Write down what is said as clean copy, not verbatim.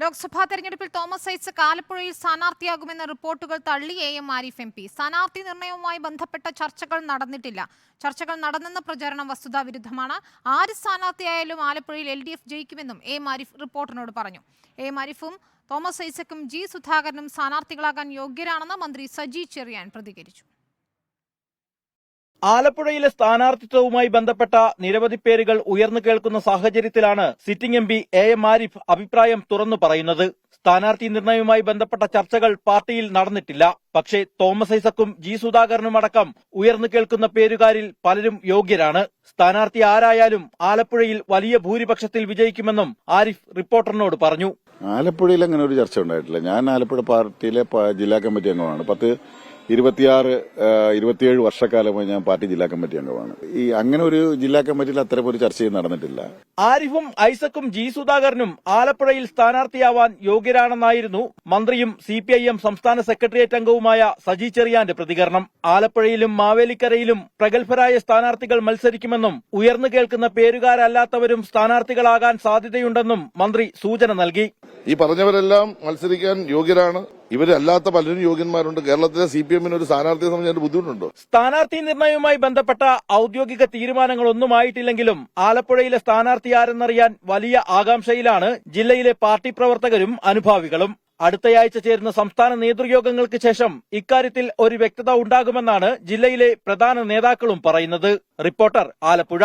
ലോക്സഭാ തെരഞ്ഞെടുപ്പിൽ തോമസ് ഐസക് ആലപ്പുഴയിൽ സ്ഥാനാർത്ഥിയാകുമെന്ന റിപ്പോർട്ടുകൾ തള്ളി എം ആരിഫ് എം പി. സ്ഥാനാർത്ഥി നിർണയവുമായി ബന്ധപ്പെട്ട ചർച്ചകൾ നടന്നിട്ടില്ല. ചർച്ചകൾ നടന്നെന്ന പ്രചാരണം വസ്തുതാവിരുദ്ധമാണ്. ആര് സ്ഥാനാർത്ഥിയായാലും ആലപ്പുഴയിൽ LDF ജയിക്കുമെന്നും എം ആരിഫ് റിപ്പോർട്ടറിനോട് പറഞ്ഞു. എം ആരിഫും തോമസ് ഐസക്കും G സുധാകരനും സ്ഥാനാർത്ഥികളാകാൻ യോഗ്യരാണെന്ന് മന്ത്രി സജി ചെറിയാൻ പ്രതികരിച്ചു. ആലപ്പുഴയിലെ സ്ഥാനാർത്ഥിത്വവുമായി ബന്ധപ്പെട്ട നിരവധി പേരുകൾ ഉയർന്നു കേൾക്കുന്ന സാഹചര്യത്തിലാണ് സിറ്റിംഗ് MP AM ആരിഫ് അഭിപ്രായം തുറന്നു പറയുന്നത്. സ്ഥാനാർത്ഥി നിർണയവുമായി ബന്ധപ്പെട്ട ചർച്ചകൾ പാർട്ടിയിൽ നടന്നിട്ടില്ല. പക്ഷേ തോമസ് ഐസക്കും G സുധാകരനുമടക്കം ഉയർന്നു കേൾക്കുന്ന പേരുകാരിൽ പലരും യോഗ്യരാണ്. സ്ഥാനാർത്ഥി ആരായാലും ആലപ്പുഴയിൽ വലിയ ഭൂരിപക്ഷത്തിൽ വിജയിക്കുമെന്നും ആരിഫ് റിപ്പോർട്ടറിനോട് പറഞ്ഞു. ആലപ്പുഴയിൽ അങ്ങനെ ഒരു ചർച്ച ഉണ്ടായിട്ടില്ല. ഞാൻ ആലപ്പുഴ പാർട്ടിയിലെ ജില്ലാ കമ്മിറ്റി അംഗമാണ്. 27 വർഷക്കാലമായി ഞാൻ പാർട്ടി ജില്ലാ കമ്മിറ്റി അംഗമാണ്. അങ്ങനെ ഒരു ജില്ലാ കമ്മിറ്റിയിൽ അത്തരം ഒരു ചർച്ചയും നടന്നിട്ടില്ല. ആരിഫും ഐസക്കും G സുധാകരനും ആലപ്പുഴയിൽ സ്ഥാനാർത്ഥിയാവാൻ യോഗ്യരാണെന്നായിരുന്നു മന്ത്രിയും CPIM സംസ്ഥാന സെക്രട്ടേറിയറ്റ് അംഗവുമായ സജി ചെറിയാന്റെ പ്രതികരണം. ആലപ്പുഴയിലും മാവേലിക്കരയിലും പ്രഗത്ഭരായ സ്ഥാനാർത്ഥികൾ മത്സരിക്കുമെന്നും ഉയർന്നു കേൾക്കുന്ന പേരുകാരല്ലാത്തവരും സ്ഥാനാർത്ഥികളാകാൻ സാധ്യതയുണ്ടെന്നും മന്ത്രി സൂചന നൽകി. ഈ പറഞ്ഞവരെല്ലാം മത്സരിക്കാൻ യോഗ്യരാണ്. ഇവരല്ലാത്ത പലരും യോഗ്യന്മാരുണ്ട്. കേരളത്തിലെ CPM-ന് ഒരു സ്ഥാനാർത്ഥിയെ സംബന്ധിച്ച് ബുദ്ധിമുട്ടുണ്ടോ? സ്ഥാനാർത്ഥി നിർണയവുമായി ബന്ധപ്പെട്ട ഔദ്യോഗിക തീരുമാനങ്ങളൊന്നുമായിട്ടില്ലെങ്കിലും ആലപ്പുഴയിലെ സ്ഥാനാർത്ഥി ആരെന്നറിയാൻ വലിയ ആകാംക്ഷയിലാണ് ജില്ലയിലെ പാർട്ടി പ്രവർത്തകരും അനുഭാവികളും. അടുത്തയാഴ്ച ചേരുന്ന സംസ്ഥാന നേതൃയോഗങ്ങൾക്ക് ശേഷം ഇക്കാര്യത്തിൽ ഒരു വ്യക്തത ഉണ്ടാകുമെന്നാണ് ജില്ലയിലെ പ്രധാന നേതാക്കളും പറയുന്നത്. റിപ്പോർട്ടർ, ആലപ്പുഴ.